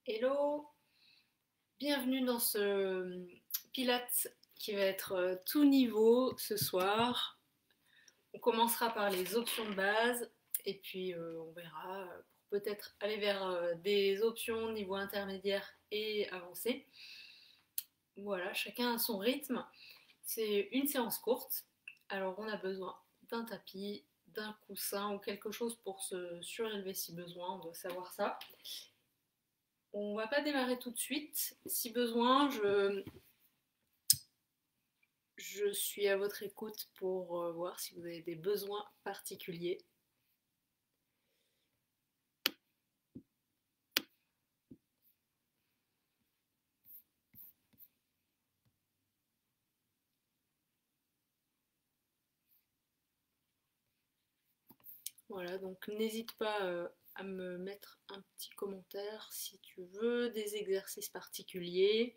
Hello, bienvenue dans ce Pilates qui va être tout niveau ce soir. On commencera par les options de base et puis on verra pour peut-être aller vers des options niveau intermédiaire et avancé. Voilà, chacun a son rythme. C'est une séance courte, alors on a besoin d'un tapis, d'un coussin ou quelque chose pour se surélever si besoin, on doit savoir ça. On va pas démarrer tout de suite. Si besoin, je suis à votre écoute pour voir si vous avez des besoins particuliers. Voilà, donc n'hésite pas à me mettre un petit commentaire si tu veux des exercices particuliers.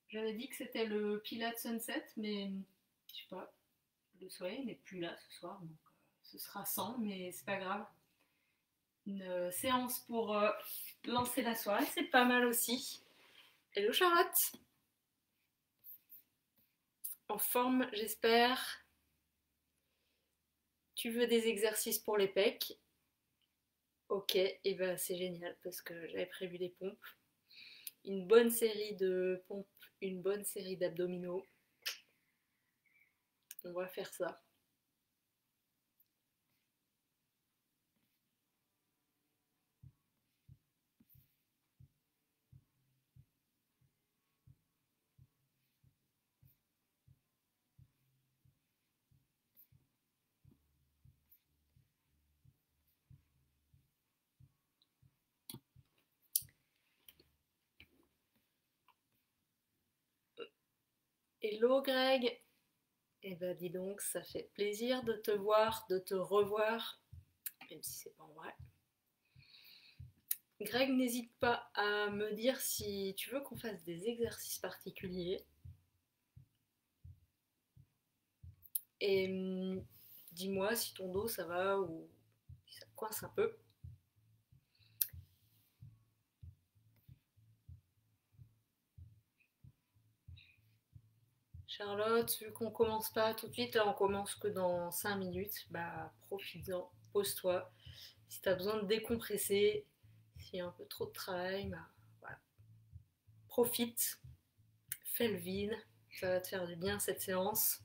J'avais dit que c'était le Pilates Sunset, mais je sais pas, le soleil n'est plus là ce soir, donc ce sera sans, mais c'est pas grave. Une séance pour lancer la soirée, c'est pas mal aussi. Hello Charlotte, en forme j'espère. Tu veux des exercices pour les pecs? Ok, et ben c'est génial parce que j'avais prévu des pompes. Une bonne série de pompes, une bonne série d'abdominaux. On va faire ça. Hello Greg. Eh ben dis donc, ça fait plaisir de te voir, de te revoir, même si c'est pas en vrai. Greg, n'hésite pas à me dire si tu veux qu'on fasse des exercices particuliers. Et dis-moi si ton dos ça va ou si ça coince un peu. Charlotte, vu qu'on commence pas tout de suite, là on commence que dans 5 minutes, bah profites-en, pose-toi. Si t'as besoin de décompresser, s'il y a un peu trop de travail, bah voilà. Profite, fais le vide, ça va te faire du bien cette séance.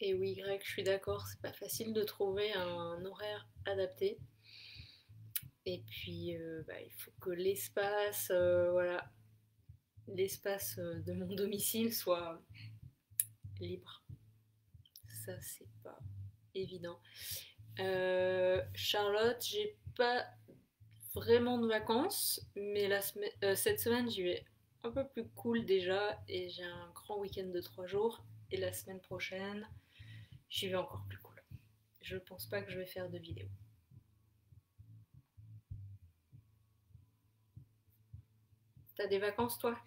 Et oui, Greg, je suis d'accord, c'est pas facile de trouver un horaire adapté. Et puis, bah, il faut que l'espace, voilà, l'espace de mon domicile soit libre. Ça, c'est pas évident. Charlotte, j'ai pas vraiment de vacances, mais cette semaine, j'y vais un peu plus cool déjà et j'ai un grand week-end de 3 jours. Et la semaine prochaine, j'y vais encore plus cool. Je pense pas que je vais faire de vidéo. T'as des vacances toi?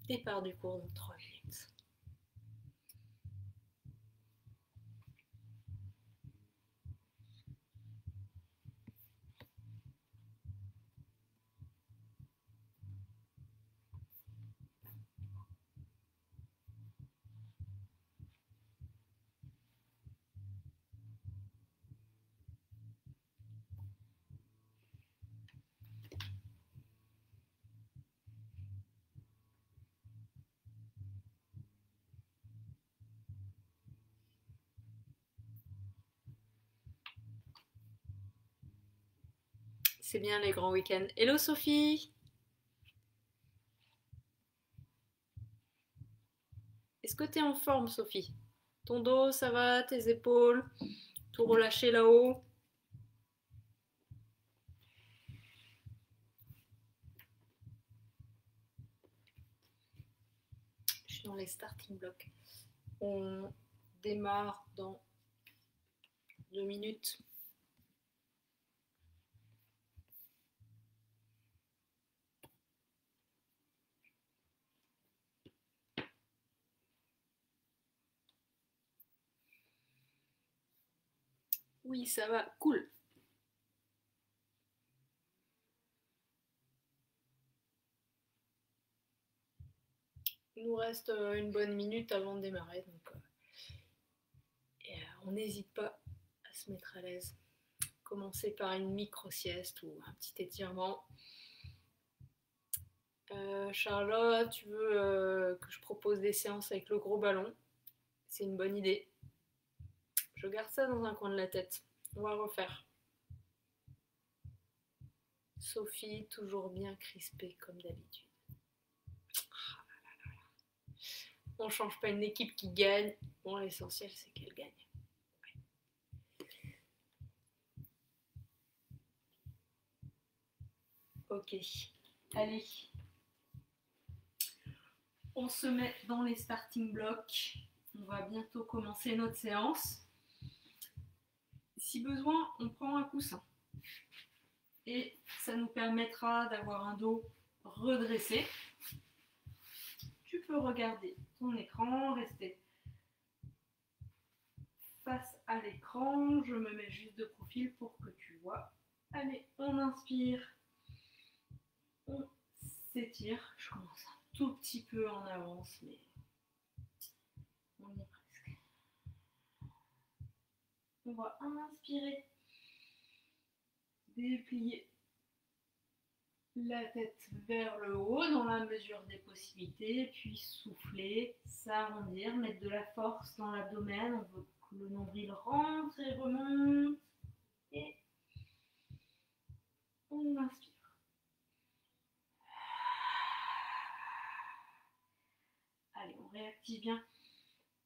Départ du cours dans 3 minutes. C'est bien les grands week-ends. Hello Sophie! Est-ce que t'es en forme Sophie? Ton dos, ça va? Tes épaules? Tout relâché là-haut? Je suis dans les starting blocks. On démarre dans 2 minutes. Oui, ça va, cool. Il nous reste une bonne minute avant de démarrer, donc on n'hésite pas à se mettre à l'aise. Commencer par une micro-sieste ou un petit étirement. Charlotte, tu veux que je propose des séances avec le gros ballon? C'est une bonne idée. Je garde ça dans un coin de la tête. On va refaire. Sophie, toujours bien crispée comme d'habitude. On change pas une équipe qui gagne. Bon, l'essentiel c'est qu'elle gagne. Ok, allez. On se met dans les starting blocks. On va bientôt commencer notre séance. Si besoin, on prend un coussin. Et ça nous permettra d'avoir un dos redressé. Tu peux regarder ton écran, rester face à l'écran. Je me mets juste de profil pour que tu vois. Allez, on inspire. On s'étire. Je commence un tout petit peu en avance, mais on y est presque. On va inspirer, déplier la tête vers le haut dans la mesure des possibilités, puis souffler, s'arrondir, mettre de la force dans l'abdomen. On veut que le nombril rentre et remonte. Et on inspire. Allez, on réactive bien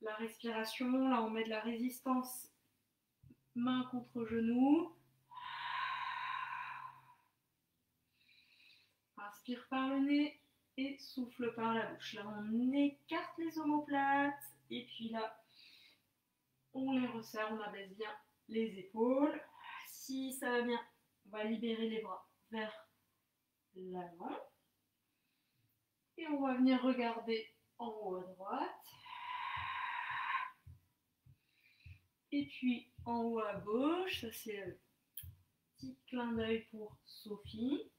la respiration. Là, on met de la résistance, main contre genou. Inspire par le nez et souffle par la bouche. Là, on écarte les omoplates et puis là, on les resserre, on abaisse bien les épaules. Si ça va bien, on va libérer les bras vers l'avant. Et on va venir regarder en haut à droite. Et puis en haut à gauche, ça c'est un petit clin d'œil pour Sophie.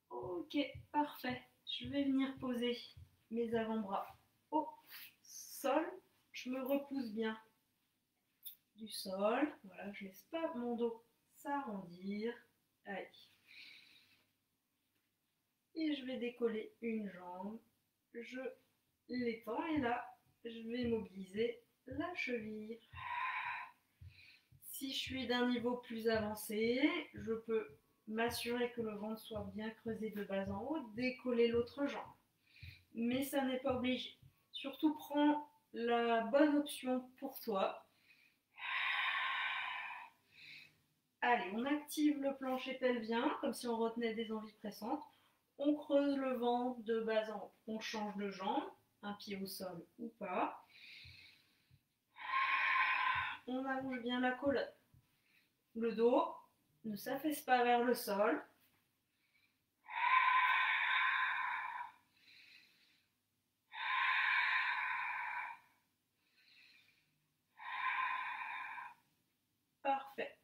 Ok, parfait. Je vais venir poser mes avant-bras au sol. Je me repousse bien du sol. Voilà, je ne laisse pas mon dos s'arrondir. Allez. Et je vais décoller une jambe. Je l'étends et là, je vais mobiliser la cheville. Si je suis d'un niveau plus avancé, je peux m'assurer que le ventre soit bien creusé de bas en haut, décoller l'autre jambe. Mais ça n'est pas obligé. Surtout, prends la bonne option pour toi. Allez, on active le plancher pelvien, comme si on retenait des envies pressantes. On creuse le ventre de bas en haut. On change de jambe, un pied au sol ou pas. On allonge bien la colonne. Le dos ne s'affaisse pas vers le sol. Parfait.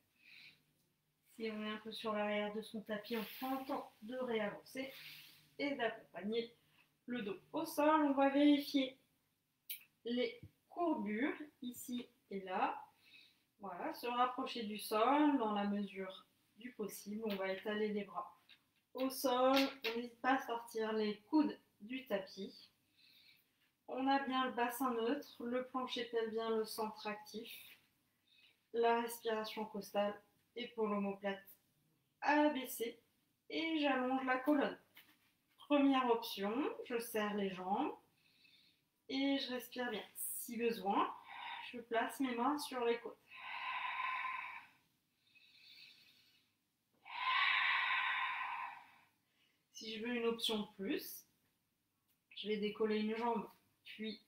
Si on est un peu sur l'arrière de son tapis, on prend le temps de réavancer et d'accompagner le dos au sol. On va vérifier les courbures ici et là. Voilà, se rapprocher du sol dans la mesure du possible. On va étaler les bras au sol. On n'hésite pas à sortir les coudes du tapis. On a bien le bassin neutre, le plancher pelvien, le centre actif, la respiration costale, épaule omoplate abaissée et j'allonge la colonne. Première option, je serre les jambes et je respire bien. Si besoin, je place mes mains sur les côtes. Si je veux une option de plus, je vais décoller une jambe, puis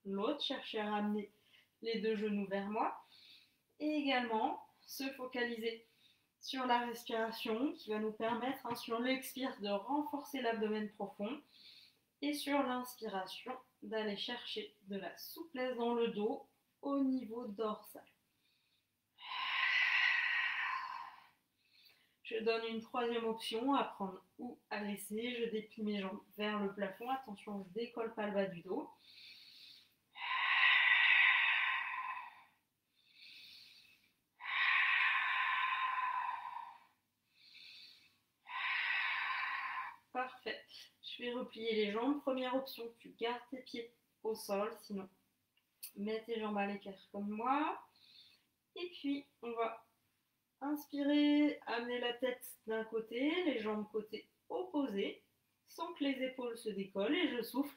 l'autre, chercher à ramener les deux genoux vers moi. Et également, se focaliser sur la respiration qui va nous permettre, sur l'expire, de renforcer l'abdomen profond. Et sur l'inspiration, d'aller chercher de la souplesse dans le dos au niveau dorsal. Je donne une troisième option à prendre ou à laisser. Je déplie mes jambes vers le plafond. Attention, je ne décolle pas le bas du dos. Parfait. Je vais replier les jambes. Première option, tu gardes tes pieds au sol. Sinon, mets tes jambes à l'écart comme moi. Et puis, on va inspirer, amener la tête d'un côté, les jambes côté opposé, sans que les épaules se décollent. Et je souffle.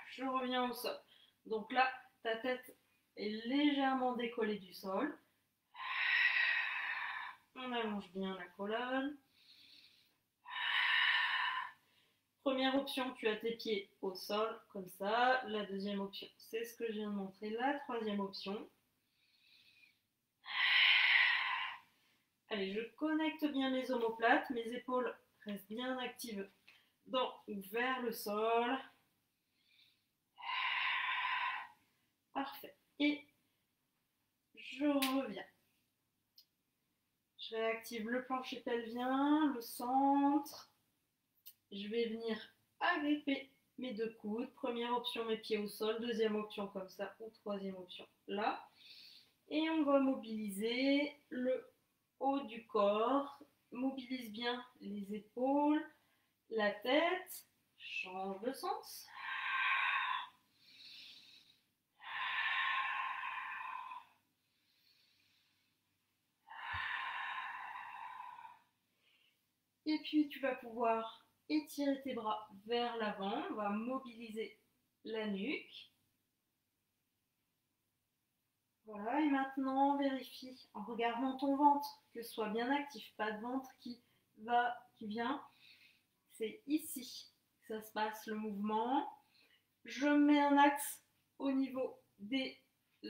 Je reviens au sol. Donc là, ta tête est légèrement décollée du sol. On allonge bien la colonne. Première option, tu as tes pieds au sol, comme ça. La deuxième option, c'est ce que je viens de montrer. La troisième option. Allez, je connecte bien mes omoplates. Mes épaules restent bien actives dans ou vers le sol. Parfait. Et je reviens. Je réactive le plancher pelvien, le centre. Je vais venir agripper mes deux coudes. Première option, mes pieds au sol. Deuxième option, comme ça. Ou troisième option, là. Et on va mobiliser le haut du corps. Mobilise bien les épaules, la tête. Change de sens. Et puis tu vas pouvoir étirer tes bras vers l'avant. On va mobiliser la nuque. Voilà, et maintenant vérifie en regardant ton ventre que ce soit bien actif, pas de ventre qui vient. C'est ici que ça se passe le mouvement. Je mets un axe au niveau des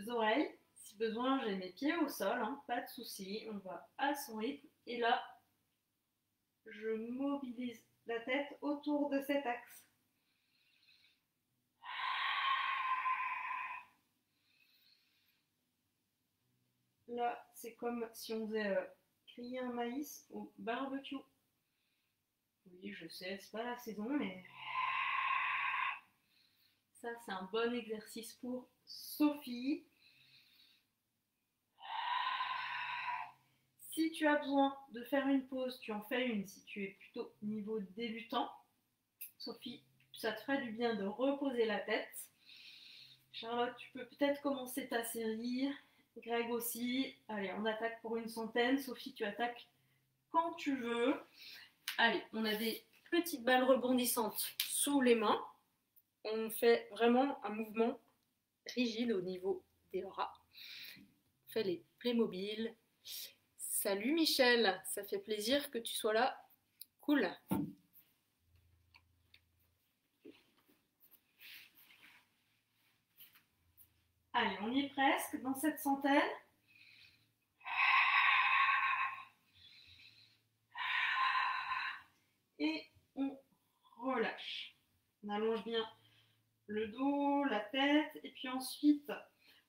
oreilles. Si besoin, j'ai mes pieds au sol, pas de souci. On va à son rythme. Et là, je mobilise la tête autour de cet axe. Là, c'est comme si on faisait griller un maïs au barbecue. Oui, je sais, c'est pas la saison, mais ça, c'est un bon exercice pour Sophie. Si tu as besoin de faire une pause, tu en fais une. Si tu es plutôt niveau débutant, Sophie, ça te ferait du bien de reposer la tête. Charlotte, tu peux peut-être commencer ta série. Greg aussi. Allez, on attaque pour une centaine. Sophie, tu attaques quand tu veux. Allez, on a des petites balles rebondissantes sous les mains. On fait vraiment un mouvement rigide au niveau des bras. On fait les Playmobil. Salut Michel, ça fait plaisir que tu sois là. Cool. Allez, on y est presque dans cette centaine. Et on relâche. On allonge bien le dos, la tête, et puis ensuite,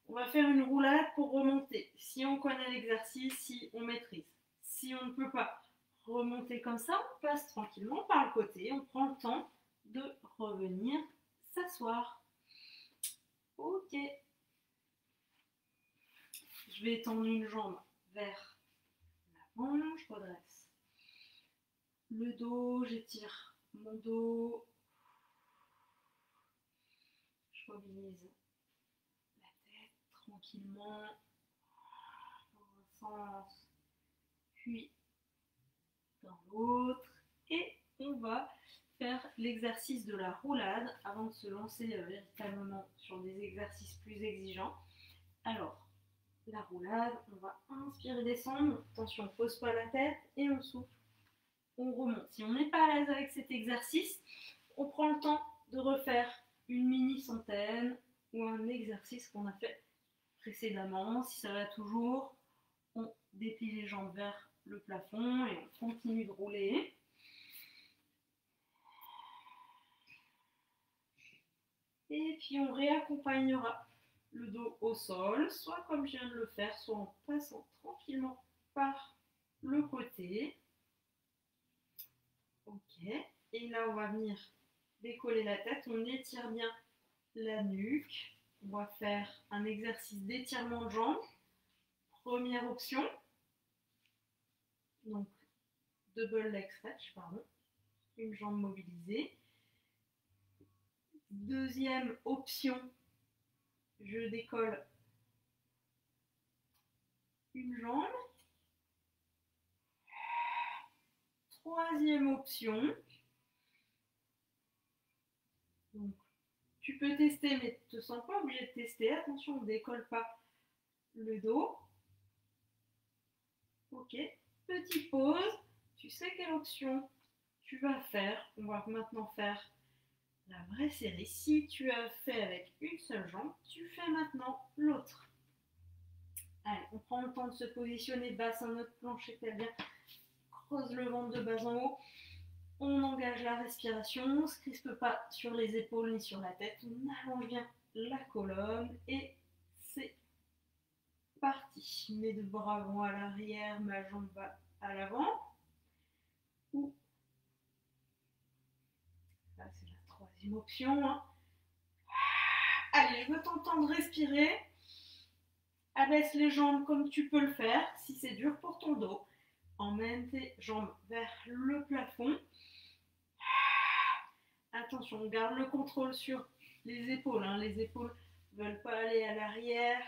on va faire une roulade pour remonter. Si on connaît l'exercice, si on maîtrise. Si on ne peut pas remonter comme ça, on passe tranquillement par le côté. On prend le temps de revenir s'asseoir. Ok. Je vais étendre une jambe vers l'avant, je redresse le dos, j'étire mon dos. Je mobilise la tête tranquillement dans un sens, puis dans l'autre. Et on va faire l'exercice de la roulade avant de se lancer véritablement sur des exercices plus exigeants. Alors, la roulade, on va inspirer, descendre. Attention, on ne pose pas la tête et on souffle. On remonte. Si on n'est pas à l'aise avec cet exercice, on prend le temps de refaire une mini centaine ou un exercice qu'on a fait précédemment. Si ça va toujours, on déplie les jambes vers le plafond et on continue de rouler. Et puis on réaccompagnera le dos au sol, soit comme je viens de le faire, soit en passant tranquillement par le côté. Ok, et là on va venir décoller la tête, on étire bien la nuque. On va faire un exercice d'étirement de jambes. Première option, donc double leg stretch, pardon, une jambe mobilisée. Deuxième option, je décolle une jambe. Troisième option, donc, tu peux tester, mais tu ne te sens pas obligé de tester. Attention, on ne décolle pas le dos. Ok, petite pause. Tu sais quelle option tu vas faire. On va maintenant faire la vraie série. Si tu as fait avec une seule jambe, tu fais maintenant l'autre. Allez, on prend le temps de se positionner, bassin notre plancher pelvien. Creuse le ventre de bas en haut. On engage la respiration, on ne se crispe pas sur les épaules ni sur la tête. On allonge bien la colonne et c'est parti. Mes deux bras vont à l'arrière, ma jambe va à l'avant. Là, c'est la troisième option. Allez, je veux t'entendre respirer. Abaisse les jambes comme tu peux le faire, si c'est dur pour ton dos. Emmène tes jambes vers le plafond. Attention, on garde le contrôle sur les épaules. Les épaules ne veulent pas aller à l'arrière.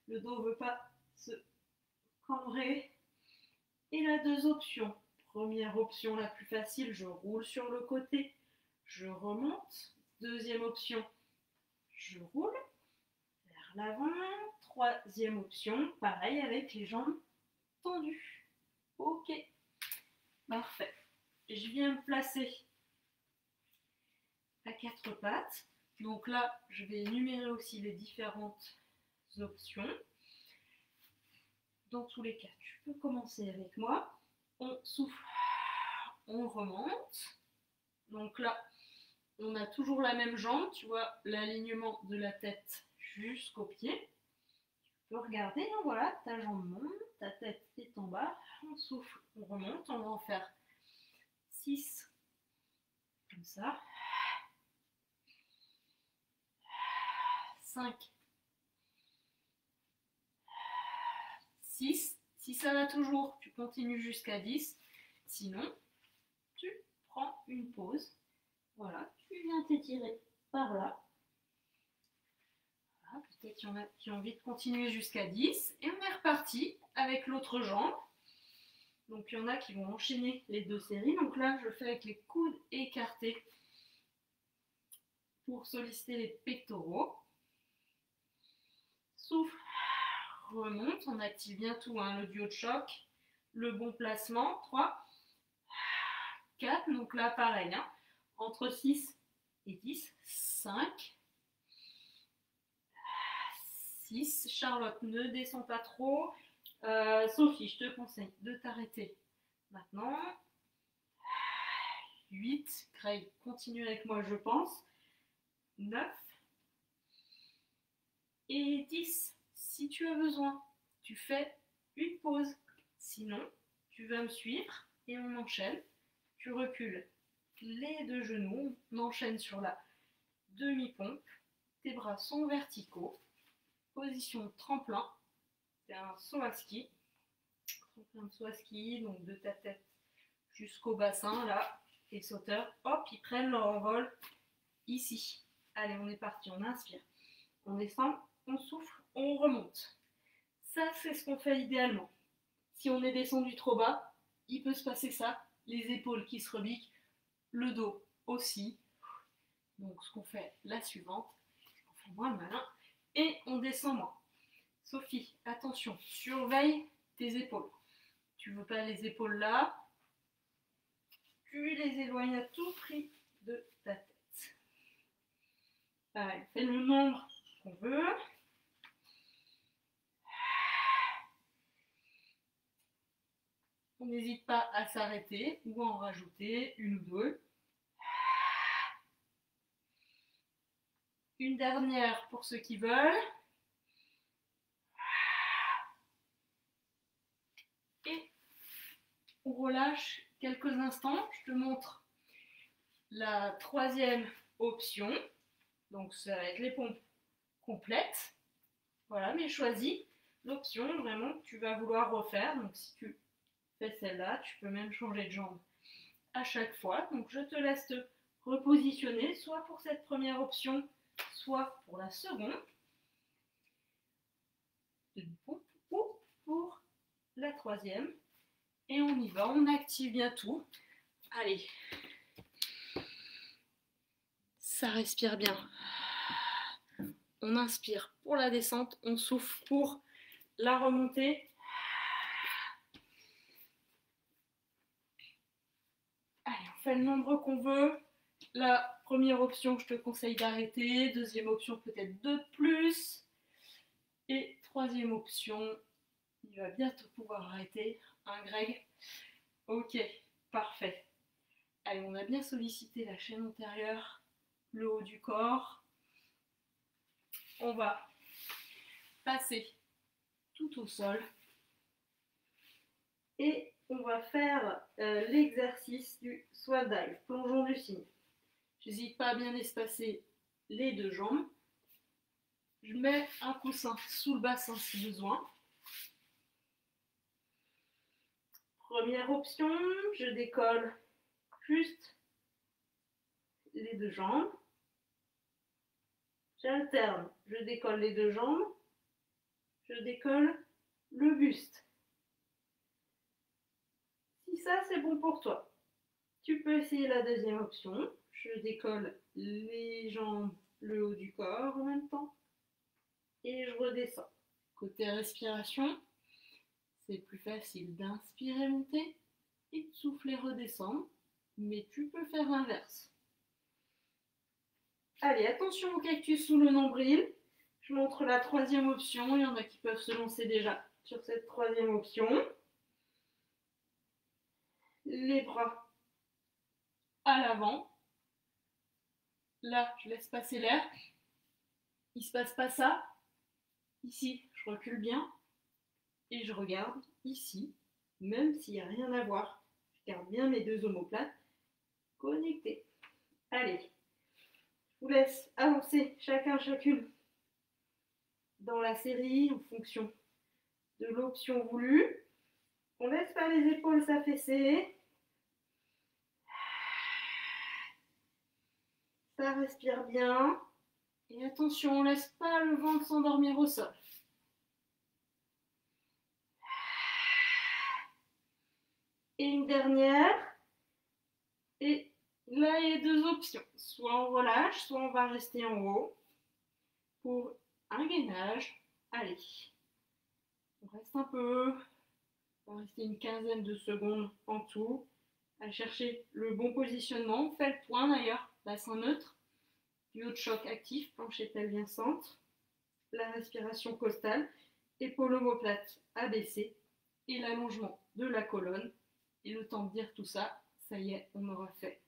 Le dos ne veut pas se cambrer. Et la deuxième option. Première option la plus facile, je roule sur le côté. Je remonte. Deuxième option, je roule vers l'avant. Troisième option, pareil avec les jambes tendues. Ok, parfait. Je viens me placer à quatre pattes. Donc là, je vais énumérer aussi les différentes options. Dans tous les cas, tu peux commencer avec moi. On souffle, on remonte. Donc là, on a toujours la même jambe, tu vois, l'alignement de la tête jusqu'au pied. Tu peux regarder, voilà, ta jambe monte, ta tête est en bas. On souffle, on remonte, on va en faire 6, comme ça. 5, 6. Si ça va toujours, tu continues jusqu'à 10. Sinon, tu prends une pause. Voilà, tu viens t'étirer par là. Voilà, peut-être qu'il y en a qui ont envie de continuer jusqu'à 10. Et on est reparti avec l'autre jambe. Donc il y en a qui vont enchaîner les deux séries. Donc là, je fais avec les coudes écartés pour solliciter les pectoraux. Souffle, remonte, on active bien tout, le duo de choc, le bon placement, 3, 4, donc là pareil, entre 6 et 10, 5, 6, Charlotte ne descend pas trop, Sophie je te conseille de t'arrêter maintenant, 8, Craig continue avec moi je pense, 9, et 10, si tu as besoin, tu fais une pause. Sinon, tu vas me suivre et on enchaîne. Tu recules les deux genoux, on enchaîne sur la demi-pompe. Tes bras sont verticaux. Position tremplin. C'est un saut à ski. Tremplin de saut à ski, donc de ta tête jusqu'au bassin, là. Les sauteurs, hop, ils prennent leur envol ici. Allez, on est parti, on inspire. On descend, on souffle, on remonte. Ça, c'est ce qu'on fait idéalement. Si on est descendu trop bas, il peut se passer ça, les épaules qui se rebiquent, le dos aussi. Donc ce qu'on fait la suivante, on fait moins le malin et on descend moins. Sophie, attention, surveille tes épaules. Tu veux pas les épaules là, tu les éloignes à tout prix de ta tête. Pareil, on fait le nombre qu'on veut. On n'hésite pas à s'arrêter ou à en rajouter une ou deux. Une dernière pour ceux qui veulent. Et on relâche quelques instants. Je te montre la troisième option. Donc ça va être les pompes complètes. Voilà, mais choisis l'option vraiment que tu vas vouloir refaire. Donc si tu fais celle-là, tu peux même changer de jambe à chaque fois. Donc je te laisse te repositionner, soit pour cette première option, soit pour la seconde. Ou pour la troisième. Et on y va, on active bien tout. Allez. Ça respire bien. On inspire pour la descente, on souffle pour la remontée. Allez, on fait le nombre qu'on veut. La première option, je te conseille d'arrêter. Deuxième option, peut-être 2 de plus. Et troisième option, il va bientôt pouvoir arrêter. Hein, Greg? Ok, parfait. Allez, on a bien sollicité la chaîne antérieure, le haut du corps. On va passer tout au sol. Et on va faire l'exercice du swan dive, plongeon du cygne. J'hésite pas à bien espacer les deux jambes. Je mets un coussin sous le bassin si besoin. Première option, je décolle juste les deux jambes. J'alterne, je décolle les deux jambes, je décolle le buste. Si ça c'est bon pour toi, tu peux essayer la deuxième option. Je décolle les jambes, le haut du corps en même temps et je redescends. Côté respiration, c'est plus facile d'inspirer, monter et de souffler, redescendre, mais tu peux faire l'inverse. Allez, attention au cactus sous le nombril. Je montre la troisième option. Il y en a qui peuvent se lancer déjà sur cette troisième option. Les bras à l'avant. Là, je laisse passer l'air. Il ne se passe pas ça. Ici, je recule bien. Et je regarde ici, même s'il n'y a rien à voir. Je garde bien mes deux omoplates connectés. Allez, je vous laisse avancer chacune dans la série en fonction de l'option voulue. On laisse pas les épaules s'affaisser. Ça respire bien. Et attention, on ne laisse pas le ventre s'endormir au sol. Et une dernière. Et là, il y a deux options. Soit on relâche, soit on va rester en haut pour un gainage. Allez, on reste un peu. On va rester une quinzaine de secondes en tout à chercher le bon positionnement. On fait le point d'ailleurs, bassin neutre, du haut de choc actif, plancher pelvien centre, la respiration costale, épaule omoplate abaissée et l'allongement de la colonne. Et le temps de dire tout ça, ça y est, on aura fait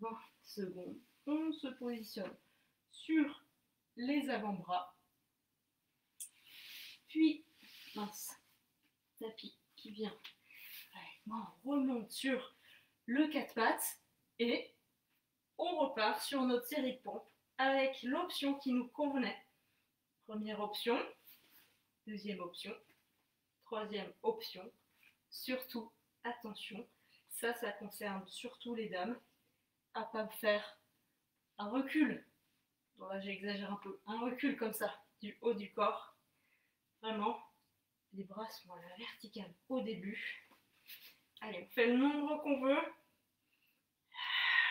20 secondes. On se positionne sur les avant-bras. Puis, mince, tapis qui vient. On remonte sur le 4 pattes et on repart sur notre série de pompes avec l'option qui nous convenait. Première option, deuxième option, troisième option. Surtout, attention, ça concerne surtout les dames, à ne pas faire un recul Bon, là j'exagère un peu. Un recul comme ça, du haut du corps. Vraiment, les bras sont à la verticale au début. Allez, on fait le nombre qu'on veut.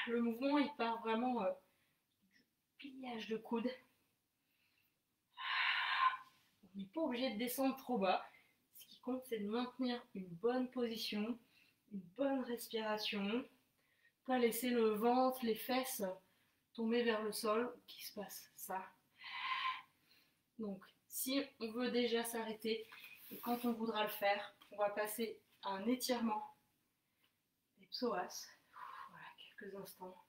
Le mouvement, il part vraiment du pliage de coude. On n'est pas obligé de descendre trop bas. Ce qui compte, c'est de maintenir une bonne position, une bonne respiration. Pas laisser le ventre, les fesses tomber vers le sol. Qu'il se passe ça. Donc, si on veut déjà s'arrêter, et quand on voudra le faire, on va passer à un étirement des psoas. Voilà, quelques instants.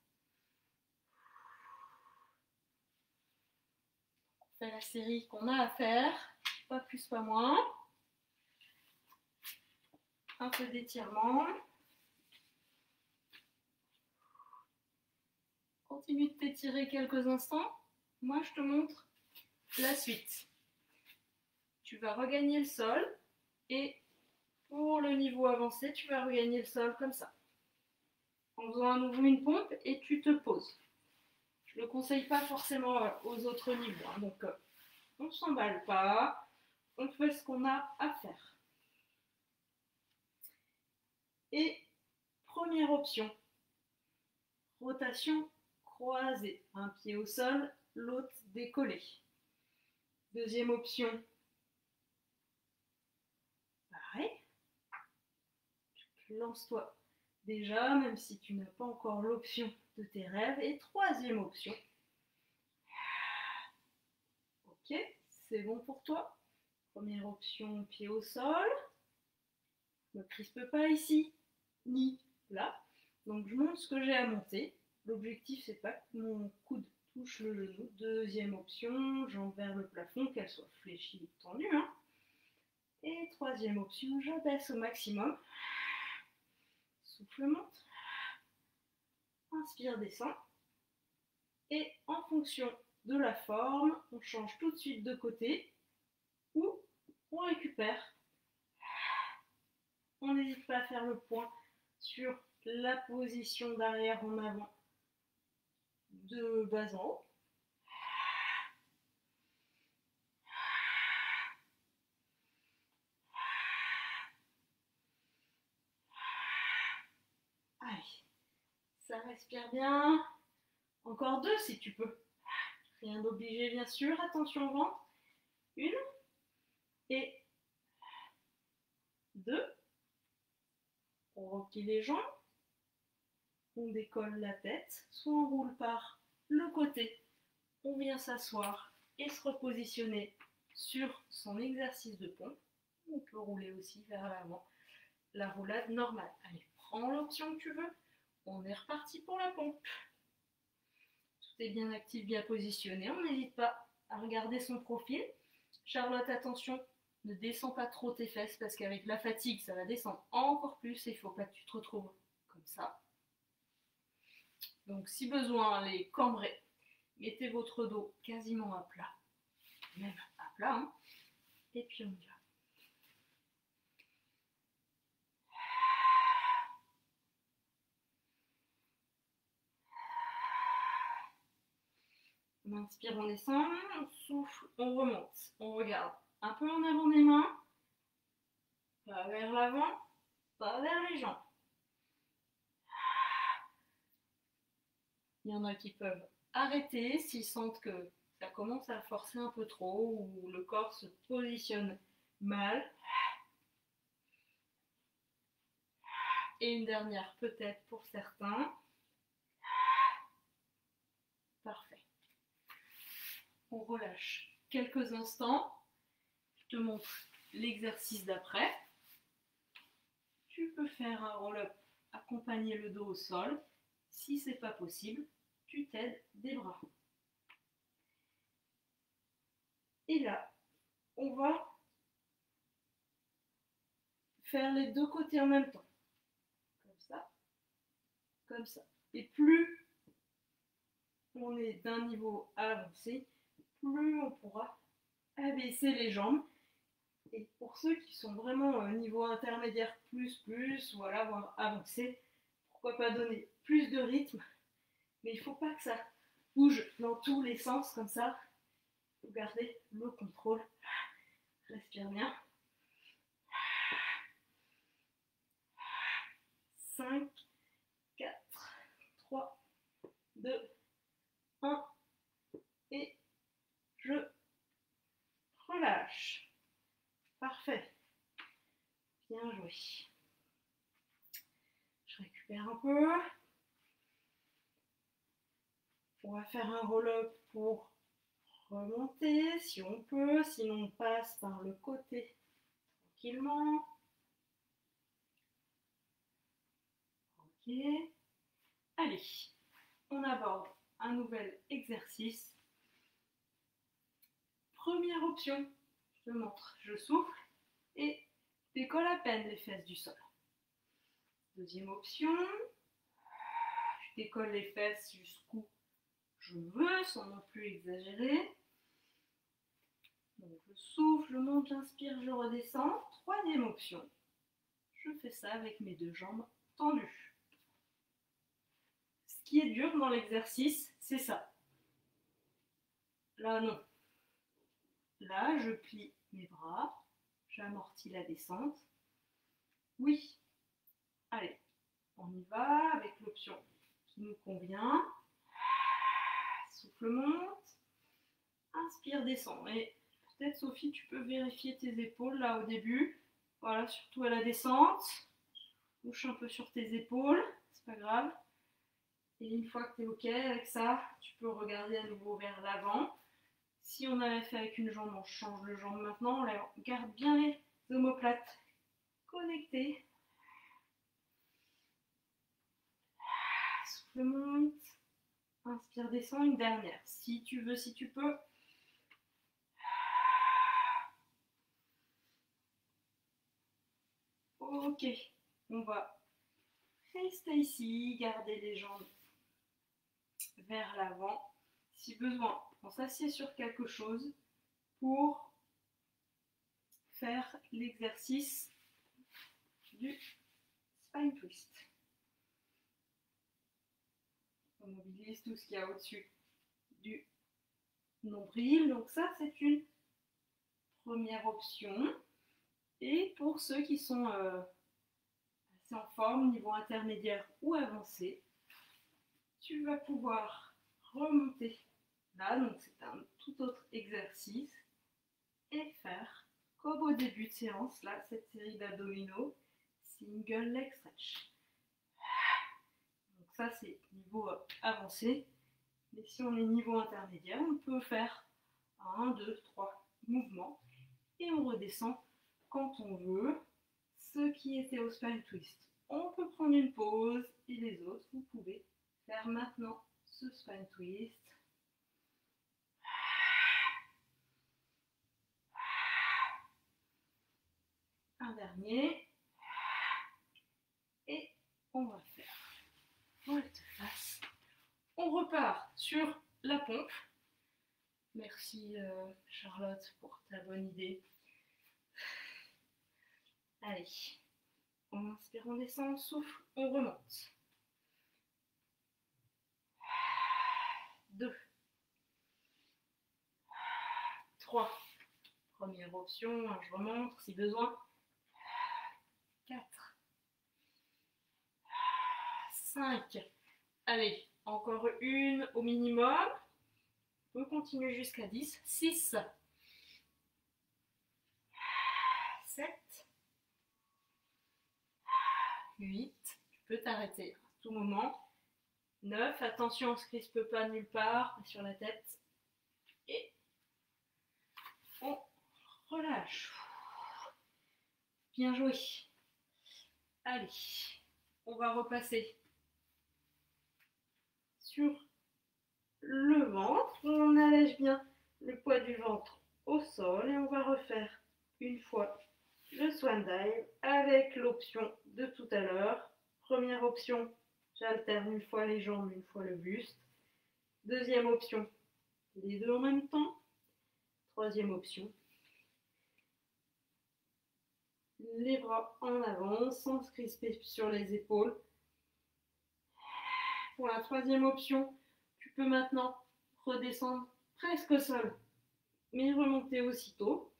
On fait la série qu'on a à faire, pas plus, pas moins. Un peu d'étirement. Continue de t'étirer quelques instants. Moi, je te montre la suite. Tu vas regagner le sol et pour le niveau avancé, tu vas regagner le sol comme ça. En faisant à nouveau une pompe et tu te poses. Je ne le conseille pas forcément aux autres niveaux. Hein. Donc, on ne s'emballe pas. On fait ce qu'on a à faire. Et première option, rotation croisée. Un pied au sol, l'autre décollé. Deuxième option, pareil. Lance-toi déjà, même si tu n'as pas encore l'option de tes rêves. Et troisième option, ok, c'est bon pour toi. Première option, pied au sol. Ne crispe pas ici, ni là. Donc je monte ce que j'ai à monter. L'objectif, c'est pas que mon coude touche le genou. Deuxième option, jambes vers le plafond, qu'elles soient fléchies ou tendues. Hein. Et troisième option, j'abaisse au maximum. Souffle monte. Inspire, descend. Et en fonction de la forme, on change tout de suite de côté ou on récupère. On n'hésite pas à faire le point sur la position d'arrière en avant de bas en haut. Allez, ça respire bien. Encore deux si tu peux. Rien d'obligé bien sûr. Attention au ventre. Une et deux. On replie les jambes. On décolle la tête. Soit on roule par le côté. On vient s'asseoir et se repositionner sur son exercice de pompe. On peut rouler aussi vers l'avant. La roulade normale. Allez, prends l'option que tu veux. On est reparti pour la pompe. Tout est bien actif, bien positionné. On n'hésite pas à regarder son profil. Charlotte, attention, ne descends pas trop tes fesses parce qu'avec la fatigue, ça va descendre encore plus et il ne faut pas que tu te retrouves comme ça. Donc, si besoin, les cambrez. Mettez votre dos quasiment à plat. Même à plat. Hein. Et puis, on y va. On inspire, on descend, on souffle, on remonte, on regarde un peu en avant des mains, pas vers l'avant, pas vers les jambes. Il y en a qui peuvent arrêter s'ils sentent que ça commence à forcer un peu trop ou le corps se positionne mal. Et une dernière peut-être pour certains. Parfait. On relâche quelques instants. Je te montre l'exercice d'après. Tu peux faire un roll-up, accompagner le dos au sol. Si ce n'est pas possible, tu t'aides des bras. Et là, on va faire les deux côtés en même temps. Comme ça, comme ça. Et plus on est d'un niveau avancé, plus on pourra abaisser les jambes. Et pour ceux qui sont vraiment au niveau intermédiaire voilà, voire avancé, pourquoi pas donner plus de rythme, mais il ne faut pas que ça bouge dans tous les sens comme ça. Vous gardez le contrôle. Respire bien. 5, 4, 3, 2, 1. Et je relâche. Parfait. Bien joué. Je récupère un peu. On va faire un roll-up pour remonter si on peut. Sinon, on passe par le côté tranquillement. Ok. Allez, on aborde un nouvel exercice. Première option, je montre, je souffle et décolle à peine les fesses du sol. Deuxième option, je décolle les fesses jusqu'où je veux sans non plus exagérer. Donc je souffle, je monte, j'inspire, je redescends. Troisième option, je fais ça avec mes deux jambes tendues. Ce qui est dur dans l'exercice, c'est ça. Là, non. Là, je plie mes bras, j'amortis la descente. Oui. Allez, on y va avec l'option qui nous convient. Souffle monte. Inspire, descend. Et peut-être, Sophie, tu peux vérifier tes épaules là au début. Voilà, surtout à la descente. Bouge un peu sur tes épaules, c'est pas grave. Et une fois que tu es OK avec ça, tu peux regarder à nouveau vers l'avant. Si on avait fait avec une jambe, on change de jambe maintenant. On garde bien les omoplates connectées. Souffle monte. Inspire, descend, une dernière. Si tu veux, si tu peux. Ok, on va rester ici, garder les jambes vers l'avant. Si besoin, on s'assied sur quelque chose pour faire l'exercice du spine twist. On mobilise tout ce qu'il y a au-dessus du nombril. Donc ça, c'est une première option. Et pour ceux qui sont assez en forme, niveau intermédiaire ou avancé, tu vas pouvoir remonter là. Donc c'est un tout autre exercice. Et faire, comme au début de séance, là, cette série d'abdominaux, single leg stretch. Donc ça, c'est niveau avancé. Mais si on est niveau intermédiaire, on peut faire 1, 2, 3 mouvements. Et on redescend quand on veut. Ceux qui étaient au spine twist, on peut prendre une pause. Et les autres, vous pouvez faire maintenant ce spine twist. Un dernier. Et on va faire volte-face. On repart sur la pompe. Merci Charlotte pour ta bonne idée. Allez, on inspire, on descend, on souffle, on remonte. 2, 3. Première option, je remonte si besoin. 4, 5. Allez, encore une au minimum. On peut continuer jusqu'à 10. 6, 7, 8. Tu peux t'arrêter à tout moment. 9, attention, on ne se crispe pas nulle part, sur la tête. Et on relâche. Bien joué. Allez, on va repasser sur le ventre. On allège bien le poids du ventre au sol et on va refaire une fois le swan dive avec l'option de tout à l'heure. Première option, j'alterne une fois les jambes, une fois le buste. Deuxième option, les deux en même temps. Troisième option, les bras en avant sans se crisper sur les épaules. Pour la troisième option, tu peux maintenant redescendre presque au sol, mais remonter aussitôt.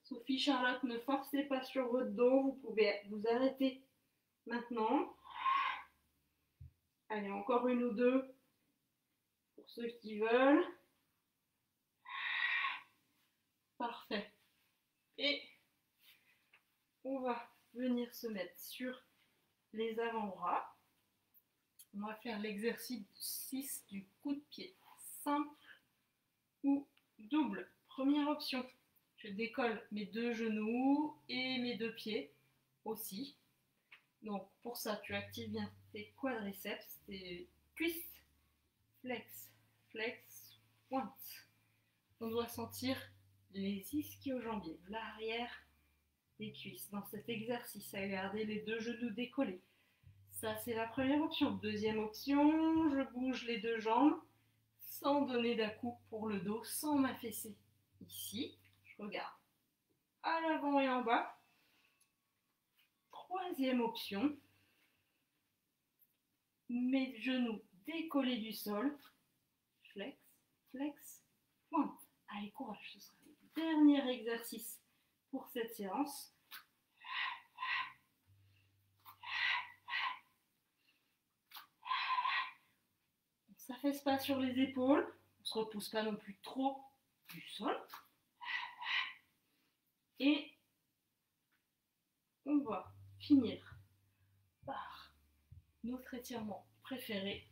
Sophie, Charlotte, ne forcez pas sur votre dos, vous pouvez vous arrêter maintenant. Allez, encore une ou deux pour ceux qui veulent. Parfait. Et on va venir se mettre sur les avant-bras. On va faire l'exercice du coup de pied. Simple ou double. Première option. Je décolle mes deux genoux et mes deux pieds aussi. Donc pour ça, tu actives bien tes quadriceps, tes cuisses. Flex, flex, pointe. On doit sentir les ischio-jambiers, l'arrière des cuisses dans cet exercice, à garder les deux genoux décollés. Ça, c'est la première option. Deuxième option, je bouge les deux jambes sans donner d'à-coup pour le dos, sans m'affaisser. Ici, je regarde à l'avant et en bas. Troisième option, mes genoux décollés du sol. Flex, flex, pointe. Allez, courage, ce sera le dernier exercice pour cette séance. On ne s'affaisse pas sur les épaules, on ne se repousse pas non plus trop du sol. Et on va finir par notre étirement préféré.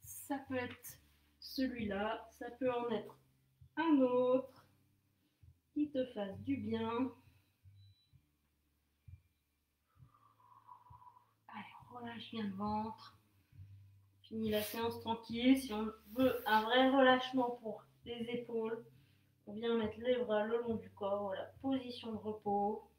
Ça peut être celui-là, ça peut en être un autre qui te fasse du bien. Allez, relâche bien le ventre. Fini la séance tranquille. Si on veut un vrai relâchement pour les épaules, on vient mettre les bras le long du corps. Voilà, position de repos.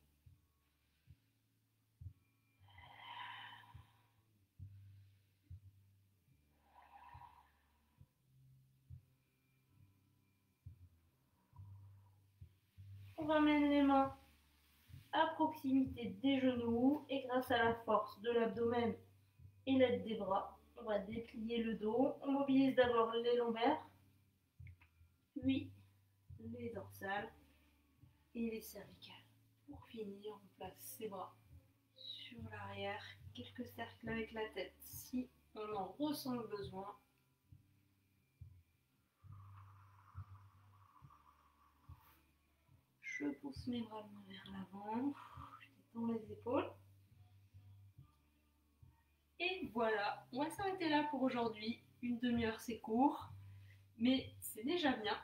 On ramène les mains à proximité des genoux et grâce à la force de l'abdomen et l'aide des bras, on va déplier le dos. On mobilise d'abord les lombaires, puis les dorsales et les cervicales. Pour finir, on place ses bras sur l'arrière, quelques cercles avec la tête si on en ressent le besoin. Je pousse mes bras vers l'avant, je détends les épaules. Et voilà, on va s'arrêter là pour aujourd'hui. Une demi-heure, c'est court, mais c'est déjà bien.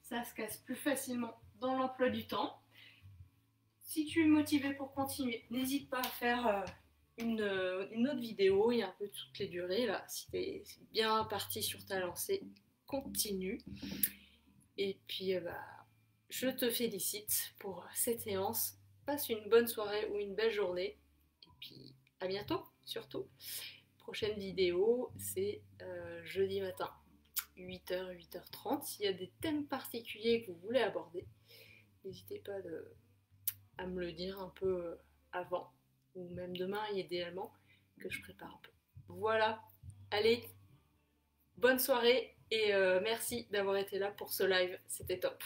Ça se casse plus facilement dans l'emploi du temps. Si tu es motivé pour continuer, n'hésite pas à faire une autre vidéo. Il y a un peu toutes les durées là. Si tu es bien parti sur ta lancée, continue. Et puis, je te félicite pour cette séance. Passe une bonne soirée ou une belle journée. Et puis, à bientôt, surtout. Prochaine vidéo, c'est jeudi matin, 8h, 8h30. S'il y a des thèmes particuliers que vous voulez aborder, n'hésitez pas à me le dire un peu avant, ou même demain, idéalement, que je prépare un peu. Voilà, allez, bonne soirée et merci d'avoir été là pour ce live, c'était top.